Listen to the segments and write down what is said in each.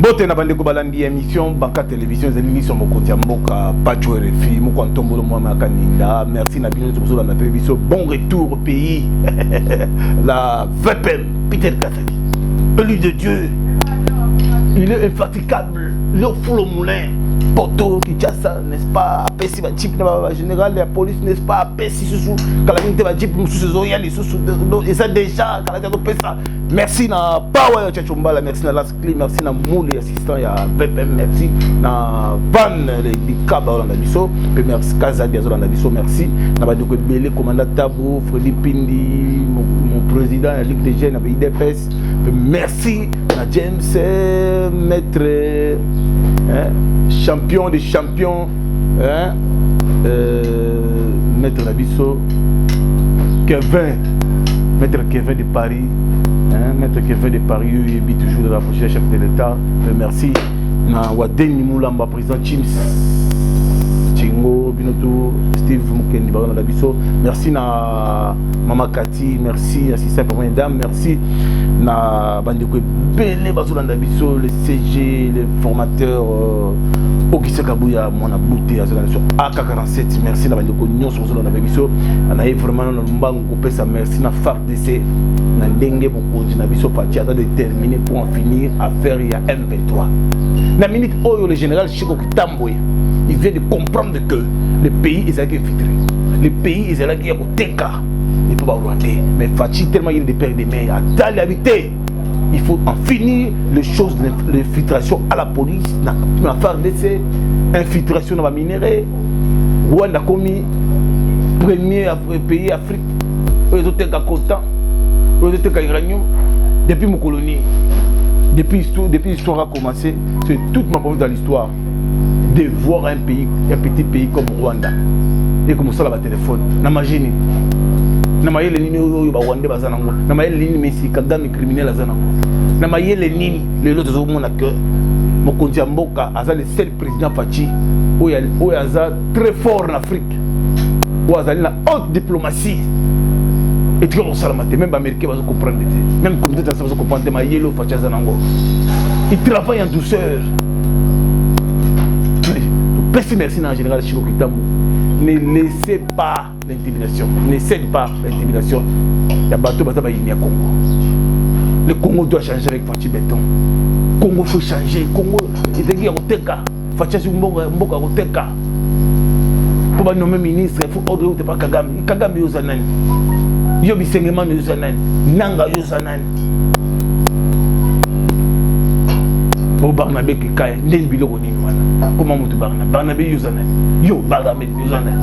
Bote na bande ko balandi émission Banka Télévision zeli sur mon compte Mboka Pacho RFI mo kontombolo moi makaninda. Merci na bino zo na télévision. Bon retour au pays. La VPM Peter Kasadi. Élu de Dieu. Il est infatigable. Le foule au moulin. Poto Kinshasa, n'est-ce pas? Pessi va chip na général de la police, n'est-ce pas? Pessi sous calamité va chip sous zoya les sous et ça déjà calamité pesa. Merci na Power Tchachumbala, merci na Laskli, merci na Mouli assistant ya VPM, merci na Van les Bikaba dans la biso, merci Kazadi dans la biso, merci na Badoko Belé commandant Tabou, Freddy Pindi, mon président la Ligue des Jeunes avec IDPS, merci na James maître champion des champions, maître Nabiso, Kevin, maître Kevin de Paris, maître Kevin de Paris, il est toujours de la prochaine chef de l'État. Merci. Na Wadeni Moulamba, président James Chingo, Binoto, Steve Mukendi, Baron Nabiso. Merci na Mama Kati, merci assistant première dame, merci na Bandeko Belé Bazola Nabiso, les CG, les formateurs. Okise Kabouya, mon abouté à la nation AK47, merci na Bandeko Nyon sur Zola Nabiso. On a vraiment un banque coupé sa merci na FARDC, na Dengue beaucoup de Nabiso Fatia déterminé pour en finir à faire il y a M23. La minute où le général Chiko Kitamboy, il vient de comprendre que le pays est infiltré. Le pays est là qui est au TK. Il peut pas rwandais. Mais Fachi tellement il est de père de mère. À Taliabité, il faut en finir les choses de l'infiltration à la police. Dans faire d'essai, infiltration dans la minerai. Rwanda commis premier pays Afrique. Les autres TK content. Les autres TK uranium. Depuis mon colonie. Depuis l'histoire a commencé, c'est toute ma promesse dans l'histoire de voir un pays, un petit pays comme Rwanda. Et comme ça, là, téléphone. N'imagine. N'imagine les lignes au Rwanda, n'imagine les lignes Messi, Kagame criminel à Zanango. N'imagine les lignes, les autres au monde que mon compte Mboka, Aza le seul président Fachi, où il y a très fort en Afrique, où il y a la haute diplomatie. Et tu vois, même les Américains vont comprendre. Même comme tu vas comprendre, il travaille en douceur. Merci en général Chiko Kitambo. Ne laissez pas l'intimidation. Ne cède pas l'intimidation. Il y a bateau Batabaïni à Congo. Le Congo doit changer avec Fachi Béton. Congo faut changer. Congo, il est à Oteka. Fachi Mboka à Oteka. Pour nommer ministre, il faut ordre de pas Kagame. Kagame Yozanan. Yo bisengema Yozanan. Nanga Yozanan. Pour Barnabé qui caille, n'est biloko ni wana. Comment mutu Barnabé Yozanan. Yo Barnabé Yozanan.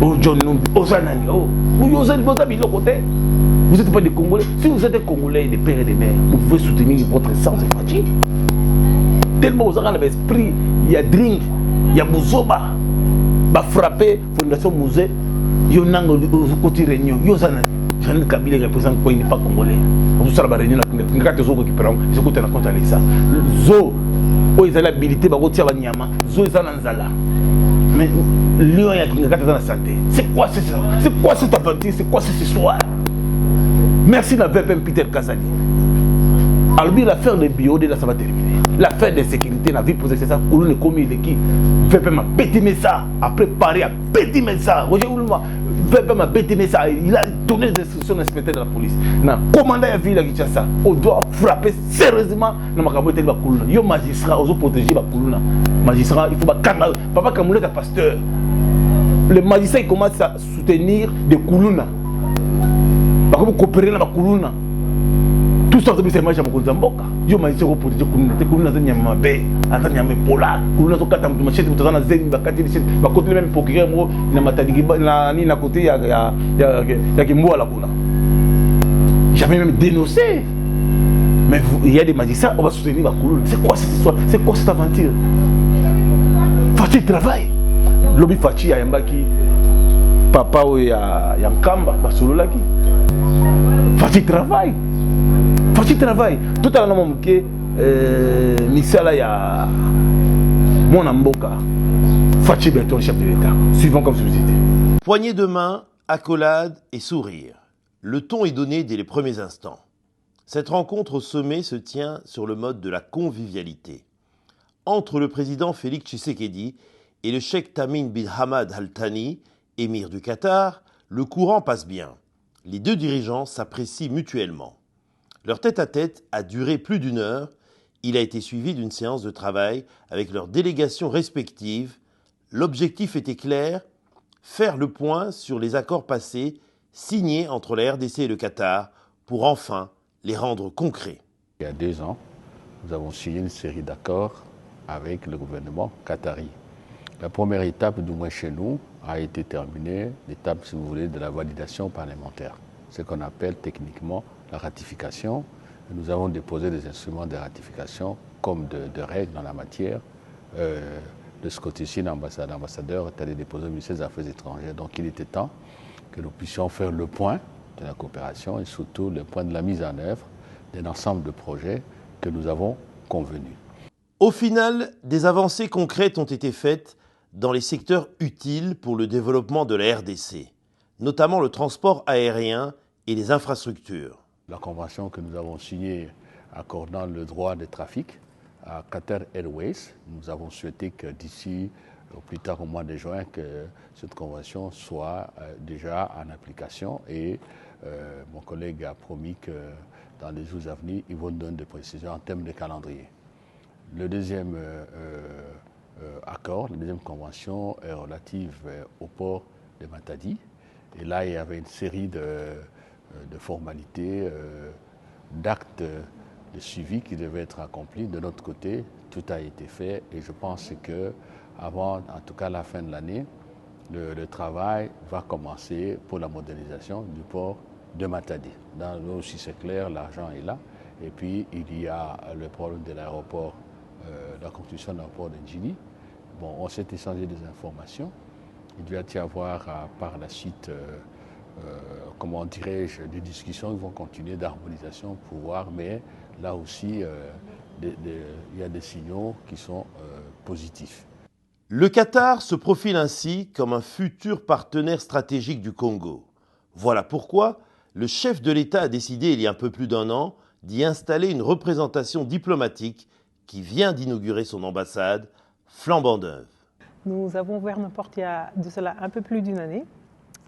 Oh John Numbi, Ozanan. Oh, vous Yozanan, vous avez biloko côté. Vous n'êtes pas des Congolais. Si vous êtes des Congolais, des pères et des mères, vous pouvez soutenir votre sang, c'est facile. Tellement vous avez l'esprit, il y a drink, il y a Bouzoba. Bah frapper Fondation Musée, yo nango côté réunion, yo Zanan. Jean Kabila représente quoi, il n'est pas congolais. Vous savez la réunion n'a pas de zo qui prend, ils écoutent la compte avec ça. Zo, où ils ont l'habilité bah retirer la nyama, zo ils ont nzala. Mais lion y a qui n'a pas de santé. C'est quoi c'est ça? C'est quoi cette aventure? C'est quoi cette histoire? Merci la VPM Peter Kasadi. Alors l'affaire de Biodé là ça va terminer. L'affaire de sécurité la vie posée c'est ça. Où le commis de qui? VPM a pété ça, a préparé à péter ça. Roger Oulma, VPM a pété ça. Il a donné des instructions à l'inspecteur de la police. Na commandant la ville qui ça. On doit frapper sérieusement dans ma cabote de la Koulouna. Yo magistrat, on doit protéger la Koulouna. Magistrat, il faut pas calmer. Papa Kamoulé est pasteur. Le magistrat il commence à soutenir des Koulouna. Pour coopérer dans la Koulouna. Tout ça, c'est moi, j'ai mon Mboka. Je m'ai dit, pour dire que Koulouna, c'est un mabé, un amé polar. Koulouna, c'est un machette, c'est un zèle, c'est un côté même pour qu'il y ait un côté, il y a qui moi la Koulouna. J'avais même dénoncé. Mais il y a des magistrats, on va soutenir la Koulouna. C'est quoi cette histoire? C'est quoi cette aventure? Fachi travail. Lobby Fachi, il y a un baki. Papa, il y a un kamba, basolo laki. Fachi travail. Fachi travail. Tout à l'heure, Misala, il y a mon Mboka. Fachi Béton, chef de l'État. Suivant comme société. Poignée de main, accolade et sourire. Le ton est donné dès les premiers instants. Cette rencontre au sommet se tient sur le mode de la convivialité. Entre le président Félix Tshisekedi et le cheikh Tamim bin Hamad Al Thani, émir du Qatar, le courant passe bien. Les deux dirigeants s'apprécient mutuellement. Leur tête-à-tête a duré plus d'1 heure. Il a été suivi d'une séance de travail avec leurs délégations respectives. L'objectif était clair, faire le point sur les accords passés signés entre la RDC et le Qatar pour enfin les rendre concrets. Il y a 2 ans, nous avons signé une série d'accords avec le gouvernement qatari. La première étape, du moins chez nous, a été terminée, l'étape, si vous voulez, de la validation parlementaire, ce qu'on appelle techniquement la ratification. Nous avons déposé des instruments de ratification comme de règles en la matière. De ce côté-ci, l'ambassadeur est allé déposer au ministère des Affaires étrangères. Donc il était temps que nous puissions faire le point de la coopération et surtout le point de la mise en œuvre d'un ensemble de projets que nous avons convenus. Au final, des avancées concrètes ont été faites dans les secteurs utiles pour le développement de la RDC, notamment le transport aérien et les infrastructures. La convention que nous avons signée accordant le droit de trafic à Qatar Airways, nous avons souhaité que d'ici au plus tard au mois de juin, que cette convention soit déjà en application et mon collègue a promis que dans les jours à venir, ils vont donner des précisions en termes de calendrier. Le deuxième accord, la deuxième convention est relative au port de Matadi. Et là, il y avait une série de formalités, d'actes de suivi qui devaient être accomplis. De notre côté, tout a été fait et je pense que avant, en tout cas la fin de l'année, le travail va commencer pour la modernisation du port de Matadi. Là aussi c'est clair, l'argent est là. Et puis il y a le problème de l'aéroport, la construction de l'aéroport de Njili. Bon, on s'est échangé des informations. Il doit y avoir par la suite, comment dirais-je, des discussions qui vont continuer d'harmonisation pour voir, mais là aussi, il y a des signaux qui sont positifs. Le Qatar se profile ainsi comme un futur partenaire stratégique du Congo. Voilà pourquoi le chef de l'État a décidé, il y a un peu plus d'1 an, d'y installer une représentation diplomatique qui vient d'inaugurer son ambassade flambant neuve. Nous avons ouvert nos portes il y a de cela un peu plus d'1 année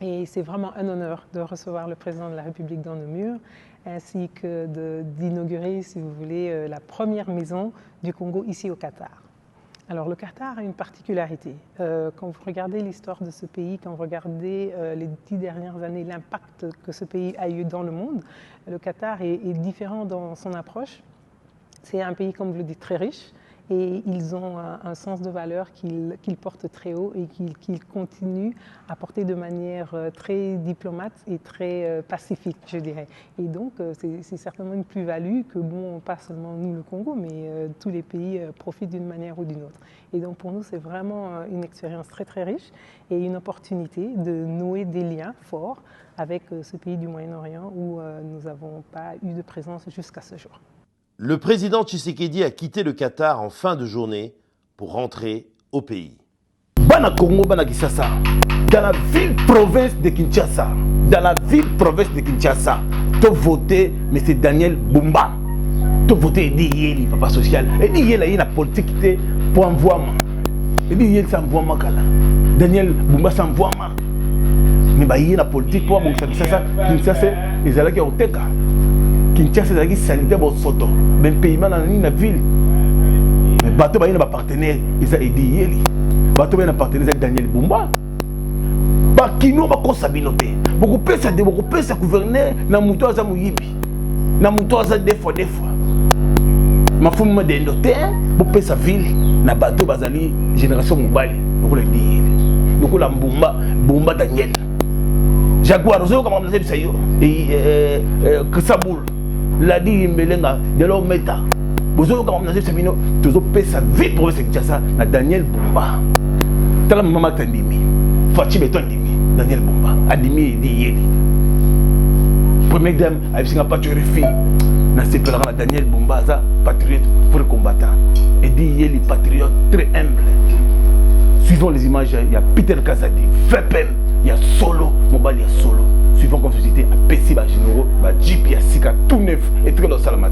et c'est vraiment un honneur de recevoir le président de la République dans nos murs ainsi que d'inaugurer, si vous voulez, la première maison du Congo ici au Qatar. Alors le Qatar a une particularité. Quand vous regardez l'histoire de ce pays, quand vous regardez les 10 dernières années, l'impact que ce pays a eu dans le monde, le Qatar est différent dans son approche. C'est un pays, comme vous le dites, très riche et ils ont un sens de valeur qu'ils portent très haut et qu'ils continuent à porter de manière très diplomate et très pacifique, je dirais. Et donc, c'est certainement une plus-value que, bon, pas seulement nous, le Congo, mais tous les pays profitent d'une manière ou d'une autre. Et donc, pour nous, c'est vraiment une expérience très, très riche et une opportunité de nouer des liens forts avec ce pays du Moyen-Orient où nous n'avons pas eu de présence jusqu'à ce jour. Le président Tshisekedi a quitté le Qatar en fin de journée pour rentrer au pays. Bana Congo, Bana Kinshasa, dans la ville-province de Kinshasa, tu as voté M. Daniel Bumba. Tu as voté Edi Yeli, papa social. Edi Yeli, il y a une politique pour envoyer. Edi Yeli, ça envoie Kala. Daniel Bumba, ça envoie. Mais il y a une politique pour Kinshasa, ils allaient au Teka. Kinshasa est sanitaire pour Soto, même pays dans la ville. Mais bateau ba ina partenaire, ils a Edi Yeli. Bateau ba ina partenaire Daniel Bumba. Ba kino ba konsabinote. Beaucoup pesa gouverner na muto aza muyibi. Na muto aza des fois. Mafumu de ndote, bo pesa ville na bateau bazali génération mobali. Donc le Edi Yeli. Donc la Bumba Daniel. Jaguar zo comme on dit ça yo. Et Kisaboul. La dit Mbelenga de l'homme méta. Vous avez quand même dit que vous avez sa vie pour ce que ça na Daniel Bumba. Tala maman tandimi. Fachi beton dimi. Daniel Bumba. Adimi Edi Yeli. Première dame a eu un patriote. Na se pèlera Daniel Bumba za patriote pour le combattant. Edi Yeli patriote très humble. Suivant les images, il y a Peter Kazadi, Vepen, il y a Solo, Mobile, il y a Solo. Suivant comme société, à Pessi, Généraux, Jeep, il y a Sika, tout neuf et très dans Salamate.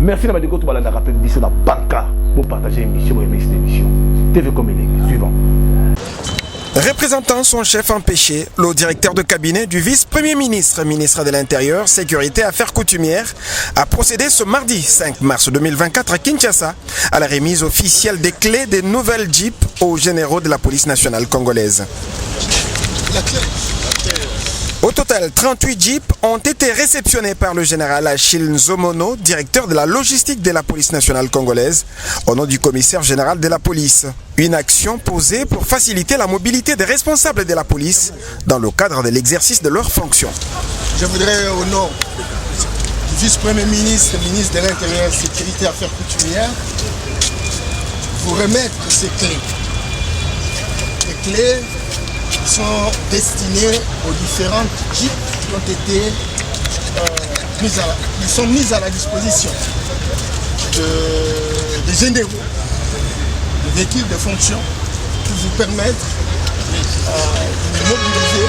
Merci de m'avoir dit que la rappel d'édition de la Banca pour partager une émission, pour aimer cette émission. TV Comédie, suivant. Représentant son chef empêché, le directeur de cabinet du vice-premier ministre, ministre de l'Intérieur, Sécurité et Affaires coutumières, a procédé ce mardi 5 mars 2024 à Kinshasa à la remise officielle des clés des nouvelles Jeeps aux généraux de la police nationale congolaise. Au total, 38 Jeeps ont été réceptionnés par le général Achille Nzomono, directeur de la logistique de la police nationale congolaise, au nom du commissaire général de la police. Une action posée pour faciliter la mobilité des responsables de la police dans le cadre de l'exercice de leurs fonctions. Je voudrais, au nom du vice-premier ministre, ministre de l'Intérieur, Sécurité et Affaires coutumières, vous remettre ces clés. Les clés sont destinées aux différentes jeeps qui ont été mises à la disposition des généraux, des véhicules de fonction pour vous permettre de mobiliser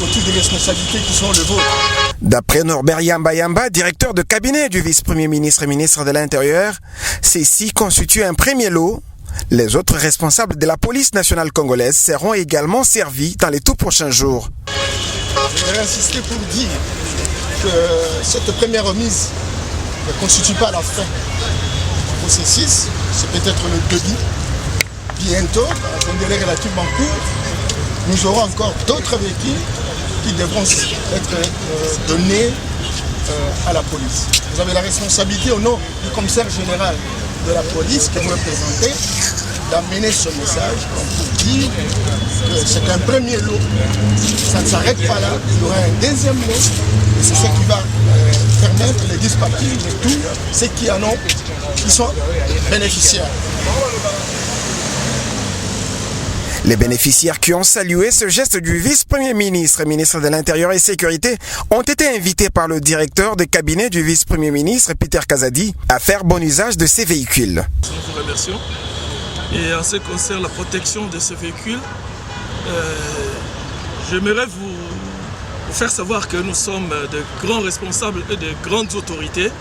autour des responsabilités qui sont les vôtres. D'après Norbert Yamba, directeur de cabinet du vice-premier ministre et ministre de l'Intérieur, ceci constitue un premier lot. Les autres responsables de la police nationale congolaise seront également servis dans les tout prochains jours. Je voudrais insister pour dire que cette première remise ne constitue pas la fin du processus. C'est peut-être le début. Bientôt, dans un délai relativement court, nous aurons encore d'autres véhicules qui devront être donnés à la police. Vous avez la responsabilité au nom du commissaire général de la police que vous représentez, d'amener ce message pour dire que c'est un premier lot, ça ne s'arrête pas là, il y aura un deuxième lot, et c'est ce qui va permettre les dispatching de tous ceux qui en ont, qui sont bénéficiaires. Les bénéficiaires qui ont salué ce geste du vice-premier ministre, ministre de l'Intérieur et Sécurité, ont été invités par le directeur de cabinet du vice-premier ministre, Peter Kazadi, à faire bon usage de ces véhicules. Nous vous remercions. Et en ce qui concerne la protection de ces véhicules, j'aimerais vous faire savoir que nous sommes de grands responsables et de grandes autorités.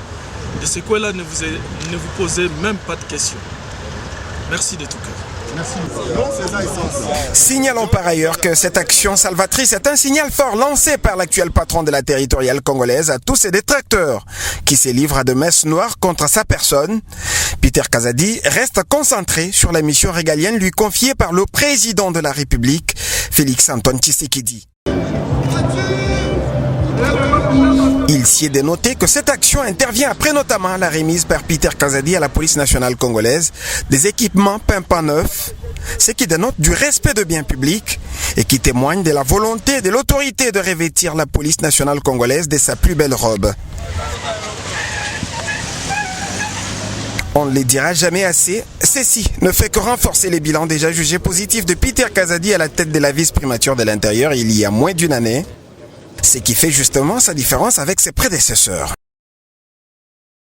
De ce coin-là, ne vous posez même pas de questions. Merci de tout cœur. Signalons par ailleurs que cette action salvatrice est un signal fort lancé par l'actuel patron de la territoriale congolaise à tous ses détracteurs qui se livrent à de messes noires contre sa personne. Peter Kazadi reste concentré sur la mission régalienne lui confiée par le président de la République, Félix-Antoine Tshisekedi. Il s'y est dénoté que cette action intervient après notamment la remise par Peter Kazadi à la police nationale congolaise des équipements pimpants neufs, ce qui dénote du respect de biens publics et qui témoigne de la volonté de l'autorité de revêtir la police nationale congolaise de sa plus belle robe. On ne les dira jamais assez, ceci ne fait que renforcer les bilans déjà jugés positifs de Peter Kazadi à la tête de la vice-primature de l'Intérieur il y a moins d'une année, ce qui fait justement sa différence avec ses prédécesseurs.